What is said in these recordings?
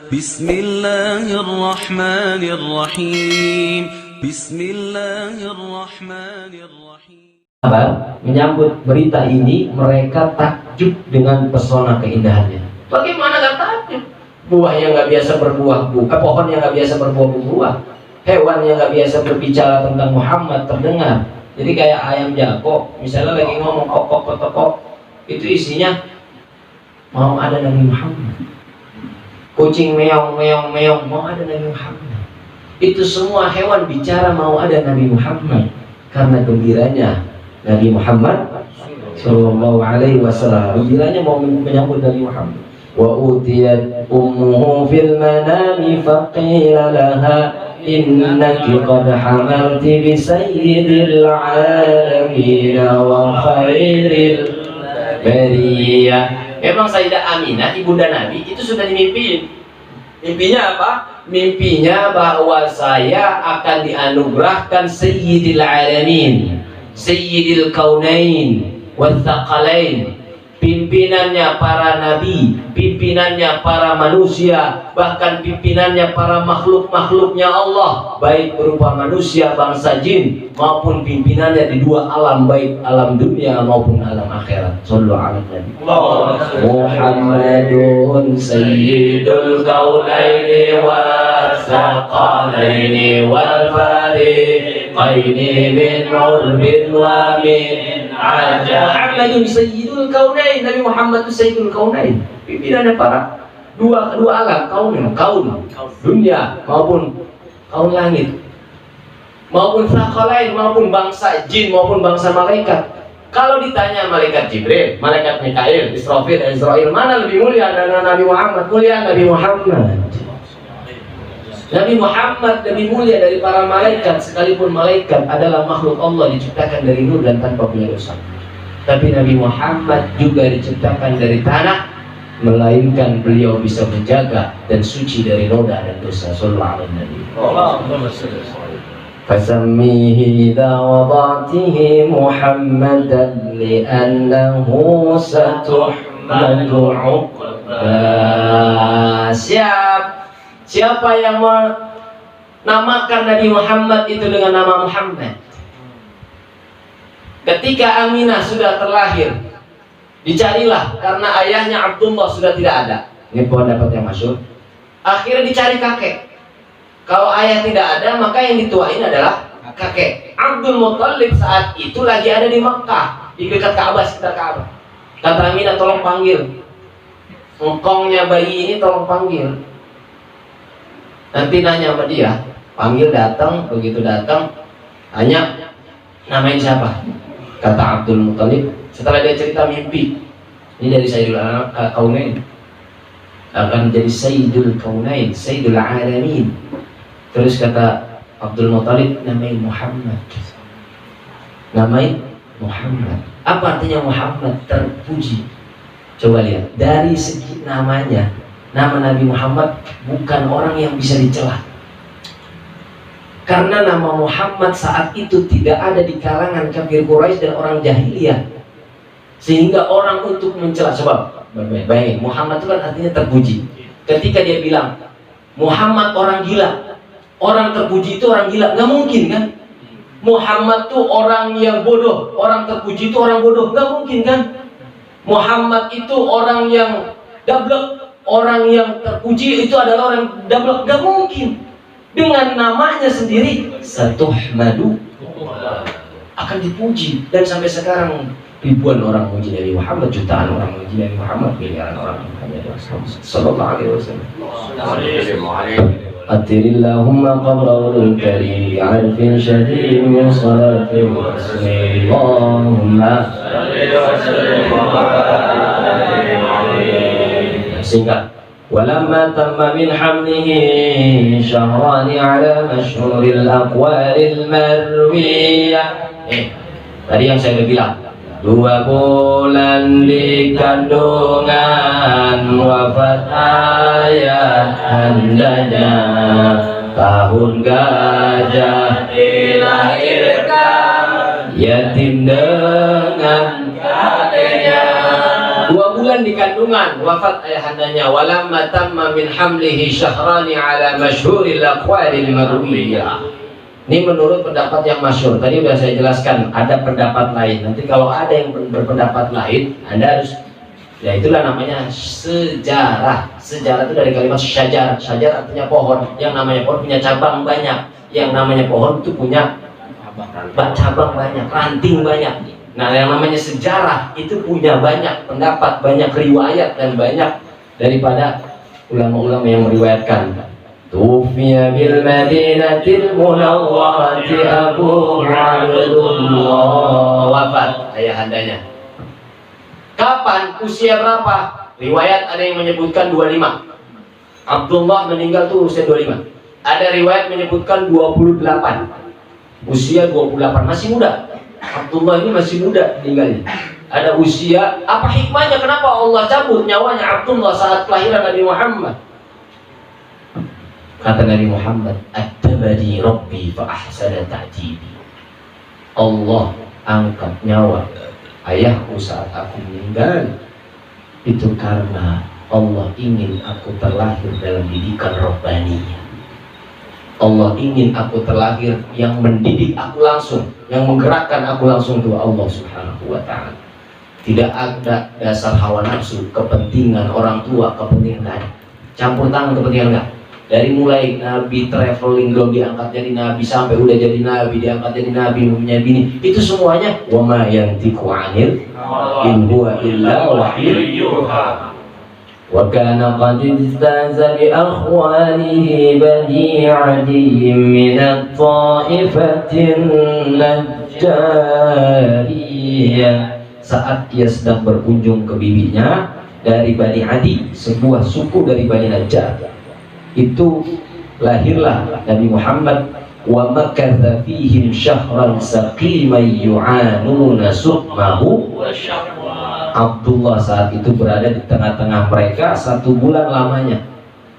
Bismillahirrahmanirrahim. Bismillahirrahmanirrahim. Menyambut berita ini, mereka takjub dengan pesona keindahannya. Bagaimana gak takjub? Buah yang gak biasa berbuah, pohon yang gak biasa berbuah, hewan yang gak biasa berbicara tentang Muhammad terdengar. Jadi kayak ayam jago, misalnya lagi ngomong kokok, itu isinya mau ada Nabi Muhammad. Kucing meong, mau ada Nabi Muhammad. Itu semua hewan bicara mau ada Nabi Muhammad karena gembiranya Nabi Muhammad Sallallahu Alaihi Wasallam. Gembiranya mau menyambut Nabi Muhammad. Wa utiyat ummuhu fil manami faqila laha innaki qad hamalti bi sayyidil alamin wa khairil bariyah. Memang Sayyidah Aminah, ibunda Nabi, itu sudah dimimpiin. Mimpinya apa? Mimpinya bahwa saya akan dianugerahkan Sayyidil Alamin, Sayyidil Kaunain Wathaqalain, pimpinannya para nabi, pimpinannya para manusia, bahkan pimpinannya para makhluk-makhluknya Allah, baik berupa manusia, bangsa jin, maupun pimpinannya di dua alam, baik alam dunia maupun alam akhirat. Sallallahu alaihi wasallam. Muhammadun sayyidul kaunaini wathaqalaini wal fariqaini min urbin wa min ajab. Muhammadun sayyidul kaunain, Nabi Muhammad itu sayyidul kaunain, pimpinannya para dua alam, kaun dunia maupun kaun langit, maupun thaqalain, maupun bangsa jin maupun bangsa malaikat. Kalau ditanya malaikat Jibril, malaikat Mikail, Israfil, Israil, mana lebih mulia dari Nabi Muhammad? Mulia Nabi Muhammad. Nabi Muhammad lebih mulia dari para malaikat, sekalipun malaikat adalah makhluk Allah diciptakan dari nur dan tanpa punya dosa. Tapi Nabi Muhammad juga diciptakan dari tanah, melainkan beliau bisa menjaga dan suci dari noda dan dosa. Sallallahu alaihi wasallam. Fasammihi idza wada'tihi Muhammadan li'annahu satuhmadu 'uqba. Siapa yang menamakan Nabi Muhammad itu dengan nama Muhammad? Ketika Aminah sudah terlahir, dicarilah karena ayahnya Abdullah sudah tidak ada. Ini pendapat yang masyhur. Akhirnya dicari kakek. Kalau ayah tidak ada, maka yang dituain adalah kakek. Abdul Muthalib saat itu lagi ada di Mekah, di dekat Ka'bah, sekitar Ka'bah. Kata Aminah, tolong panggil engkongnya bayi ini, tolong panggil. Nanti nanya sama dia, panggil, datang. Begitu datang, tanya, namain siapa? Kata Abdul Muthalib. Setelah dia cerita mimpi, ini dari Sayyidul Kaunain, akan jadi Sayyidul Kaunain, Sayyidul Alamin. Terus kata Abdul Muthalib, namain Muhammad. Namain Muhammad. Apa artinya Muhammad? Terpuji. Coba lihat, dari segi namanya, nama Nabi Muhammad bukan orang yang bisa dicela. Karena nama Muhammad saat itu tidak ada di kalangan kafir Quraisy dan orang jahiliyah, sehingga orang untuk mencela. Sebab baik, Muhammad itu kan artinya terpuji. Ketika dia bilang Muhammad orang gila, orang terpuji itu orang gila, nggak mungkin kan? Muhammad tuh orang yang bodoh, orang terpuji itu orang bodoh, nggak mungkin kan? Muhammad itu orang yang dablek, orang yang terpuji itu adalah orang dablek, nggak mungkin. Dengan namanya sendiri, Satuhmadu, akan dipuji. Dan sampai sekarang ribuan orang muji Nabi Muhammad, jutaan orang muji Nabi Muhammad, miliaran orang muji Nabi Muhammad sallallahu alaihi wasallam. Atirillahumma qabrul karim bi'arfin syadid min salati wa taslim. Allahumma salli wa sallim wa barik. Sehingga walamma tamma min hamlihi syahrani ala masyhuril aqwalil marwiyah. Tadi yang saya udah bilang, 2 bulan di kandungan, wafat ayah andanya, tahun gajah dilahirkan, yatim dengan kakeknya. 2 bulan bulan di kandungan wafat ayahandanya. Walamma tamma min hamlihi syahrani ala masyhuril aqwalil marwiyah. Ini menurut pendapat yang masyhur. Tadi sudah saya jelaskan, ada pendapat lain. Nanti kalau ada yang berpendapat lain, Anda harus, ya itulah namanya sejarah. Sejarah itu dari kalimat syajar. Syajar artinya pohon. Yang namanya pohon punya cabang banyak. Yang namanya pohon itu punya cabang banyak, ranting banyak. Nah, yang namanya sejarah itu punya banyak pendapat, banyak riwayat, dan banyak daripada ulama-ulama yang meriwayatkan. Tufiya bil Madinatil Munawwarati Abu Abdullah, wafat ayahandanya. Kapan? Usia berapa? Riwayat ada yang menyebutkan 25. Abdullah meninggal tuh usia 25. Ada riwayat menyebutkan 28. Usia 28, masih muda. Abdullah ini masih muda meninggalnya. Ada usia, apa hikmahnya kenapa Allah cabut nyawanya Abdullah saat kelahiran Nabi Muhammad? Kata Nabi Muhammad, "Adabani Rabbi fa ahsana ta'dibi." Allah angkat nyawa ayahku saat aku meninggal itu karena Allah ingin aku terlahir dalam didikan Rabbaniyah. Allah ingin aku terlahir yang mendidik aku langsung, yang menggerakkan aku langsung itu Allah Subhanahu wa ta'ala. Tidak ada dasar hawa nafsu, kepentingan orang tua, kepentingan campur tangan kepentingan enggak. Dari mulai Nabi traveling belum diangkat jadi Nabi sampai udah jadi Nabi diangkat jadi Nabi punya bini, itu semuanya wa ma yantiqu 'anil in huwa illa wahyu yuha. Wa kana qad istaza bi akhwanihi badi'atihim min at-ta'ifatin najjariyah. Saat ia sedang berkunjung ke bibinya dari Bani Adi, sebuah suku dari Bani Najjar, itu lahirlah Nabi Muhammad. Wa makatha fihim syahran saqiman yu'anuna sukmahu. Abdullah saat itu berada di tengah-tengah mereka 1 bulan lamanya.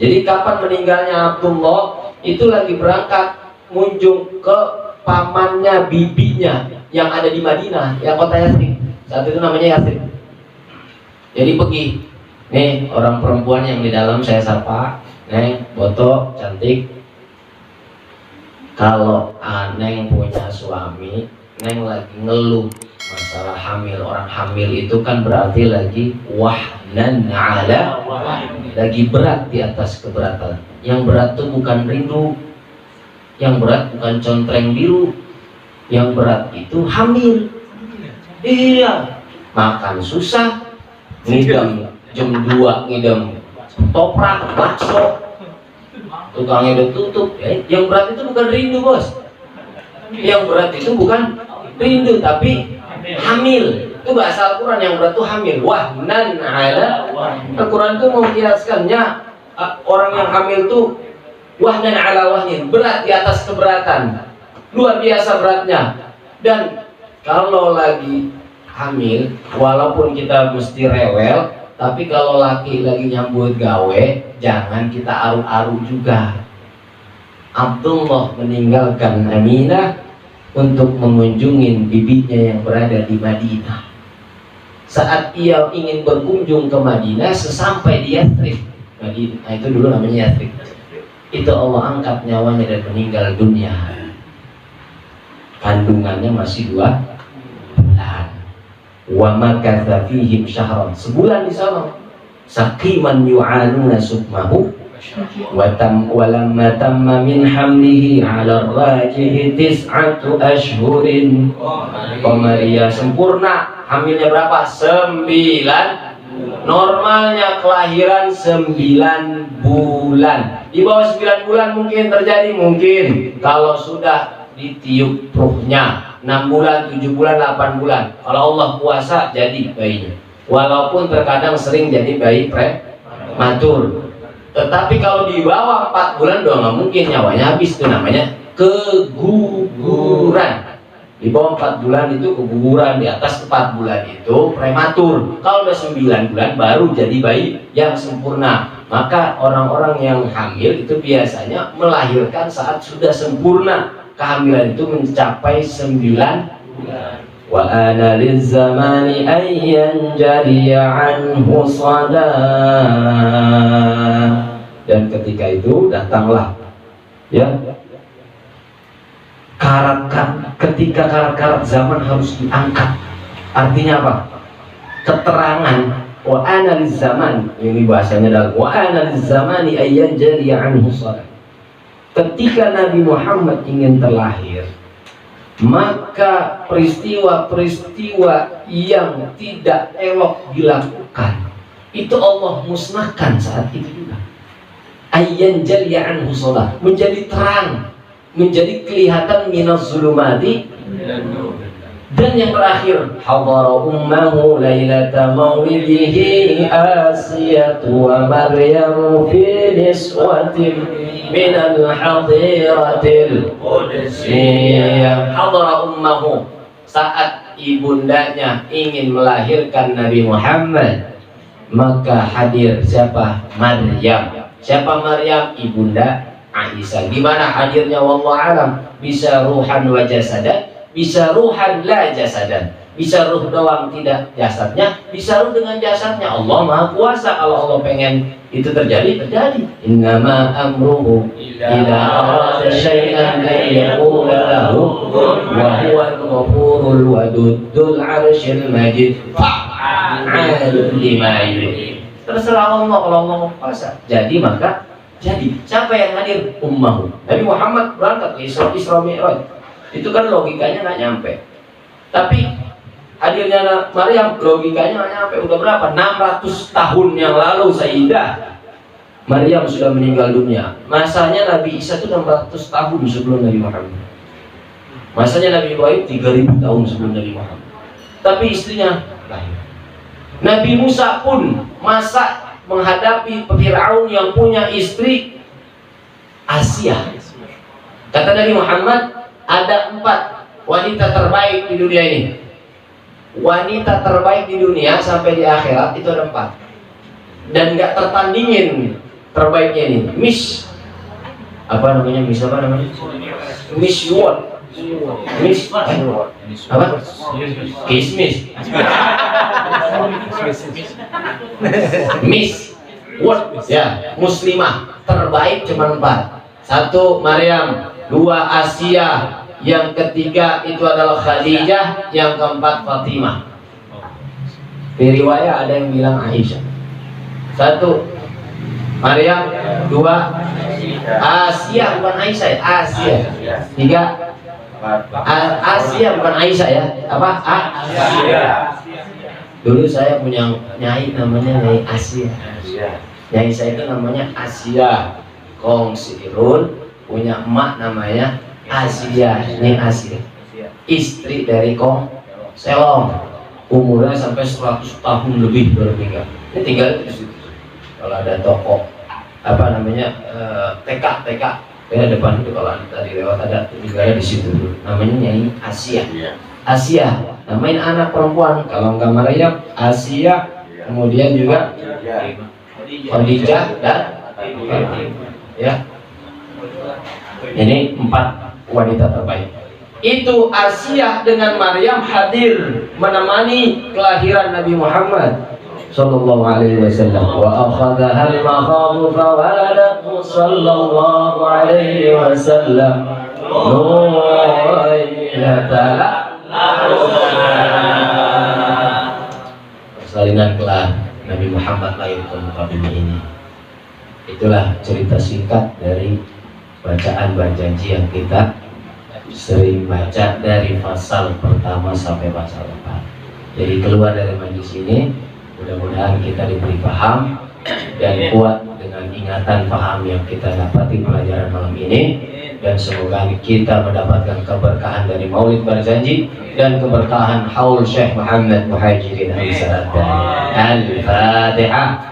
Jadi kapan meninggalnya Abdullah? Itu lagi berangkat kunjung ke pamannya bibinya yang ada di Madinah, yang kota Yathrib. Saat itu namanya Yathrib. Jadi pergi, nih orang perempuan yang di dalam saya sapa, Neng, boto, cantik. Kalau Neng punya suami, Neng lagi ngeluh masalah hamil. Orang hamil itu kan berarti lagi wahnan ala, lagi berat di atas keberatan. Yang berat itu bukan rindu, yang berat bukan contreng biru, yang berat itu hamil. Iya, makan susah, ngidam jam 2 ngidam toprak, bakso, tukangnya udah tutup. Yang berat itu bukan rindu, bos. Yang berat itu bukan rindu, tapi hamil. Itu bahasa Al-Quran, yang berat itu hamil. Wahnan ala. Al-Quran itu mengkiaskannya orang yang hamil itu wahnan ala wahnin, berat di atas keberatan, luar biasa beratnya. Dan kalau lagi hamil, walaupun kita mesti rewel, tapi kalau laki lagi nyambut gawe, jangan kita aru-aru juga. Abdullah meninggalkan Aminah untuk mengunjungi bibinya yang berada di Madinah. Saat ia ingin berkunjung ke Madinah, sesampai di Yathrib, Madinah itu dulu namanya Yathrib, itu Allah angkat nyawanya dan meninggal dunia. Kandungannya masih 2 bulan. Wa makatha fihim syahran, sebulan di sana. Saqiman yu'anuna sukmahu wa lamma tamma min hamlihi 'ala ar-rajih 9 ashhurin qamariyah. Sempurna hamilnya berapa? 9. Normalnya kelahiran 9 bulan. Di bawah 9 bulan mungkin terjadi, mungkin kalau sudah ditiup ruhnya 6 bulan, 7 bulan, 8 bulan. Kalau Allah kuasa jadi bayinya. Walaupun terkadang sering jadi bayi prematur. Tetapi kalau di bawah 4 bulan doang nggak mungkin, nyawanya habis. Itu namanya keguguran. Di bawah 4 bulan itu keguguran, di atas 4 bulan itu prematur. Kalau udah 9 bulan baru jadi bayi yang sempurna. Maka orang-orang yang hamil itu biasanya melahirkan saat sudah sempurna. Kehamilan itu mencapai 9 bulan. wa ana lizzamani ayyan jariya anhu sadah. Dan ketika itu datanglah ya ketika karat-karat zaman harus diangkat. Artinya apa? Keterangan wa ana lizzamani, ini bahasanya adalah wa ana lizzamani ayyan jariya anhu sadah. Ketika Nabi Muhammad ingin terlahir, maka peristiwa-peristiwa yang tidak elok dilakukan itu Allah musnahkan saat itu juga. Ayyan jaliya anhu shalah, menjadi terang, menjadi kelihatan minaz zulumati. Dan yang terakhir, hadara ummahu lailata maulidihi Asiyah wa Maryam fi niswatin minal hadiratil qudsiyah. Hadara ummahu, saat ibundanya ingin melahirkan Nabi Muhammad, maka hadir siapa? Maryam. Siapa Maryam? Ibunda Aisyah. Gimana hadirnya? Wallahu alam. Bisa ruhan wa jasadan, bisa ruhan la jasadan. Bisa ruh doang tidak jasadnya, bisa ruh dengan jasadnya. Allah Maha Kuasa. Kalau Allah pengen itu terjadi, terjadi. Innama amruhu idza arada syai'an an yaqula lahu wa huwa al-ghafurul wadudul 'arsyil majid fa'alun lima yurid. Terserah Allah kalau Allah Maha Kuasa. Jadi maka jadi siapa yang hadir? Ummahu. Nabi Muhammad berangkat ke Isra Mi'raj. Itu kan logikanya nggak nyampe. Tapi hadirnya Maryam logikanya nggak nyampe. Udah berapa? 600 tahun yang lalu Sayyidah Maryam sudah meninggal dunia. Masanya Nabi Isa itu 600 tahun sebelum Nabi Muhammad. Masanya Nabi Ibrahim 3000 tahun sebelum Nabi Muhammad. Tapi istrinya lahir. Nabi Musa pun masa menghadapi Fir'aun yang punya istri Asiyah. Kata Nabi Muhammad, ada 4 wanita terbaik di dunia ini. Wanita terbaik di dunia sampai di akhirat itu ada 4. Dan nggak tertandingin terbaiknya ini. Miss apa namanya? Miss apa namanya? Miss World. Miss apa? Kismis. Miss World ya, muslimah terbaik cuma 4. 1 Maryam, 2 Asia, yang ketiga itu adalah Khadijah, yang keempat Fatimah. Di riwayat ada yang bilang Aisyah. 1 Maryam, 2 Asia, bukan Aisyah ya? Asia. 3 Asia, bukan Aisyah ya? Apa? Asia. Dulu saya punya nyai namanya Nyai Asia. Nyai saya itu namanya Asia Kong Sirun, punya emak namanya Asia, Nyai Asia. Istri dari Kong Selong. Umurnya sampai 100 tahun lebih baru meninggal. Ini tinggal di situ. Kalau ada toko apa namanya TK ya depan itu, kalau tadi lewat ada tinggalnya di situ dulu. Namanya Nyai Asia. Asia, namain anak perempuan. Kalau enggak Maryam, Asia, kemudian juga Khadijah dan ya. Ini 4 wanita terbaik. Itu Asia dengan Maryam hadir menemani kelahiran Nabi Muhammad sallallahu alaihi wasallam. Wa akhadha al-makhadu fa waladatu sallallahu alaihi wasallam nu'ayyata. Persalinan kelar Nabi Muhammad lahir ke muka bumi ini. Itulah cerita singkat dari bacaan berjanji yang kita sering baca dari pasal pertama sampai pasal 4. Jadi keluar dari majlis ini, mudah-mudahan kita diberi paham dan kuat dengan ingatan paham yang kita dapati pelajaran malam ini. Dan semoga kita mendapatkan keberkahan dari Maulid Berjanji dan keberkahan haul Syekh Muhammad Muhajirin Al-Fatihah.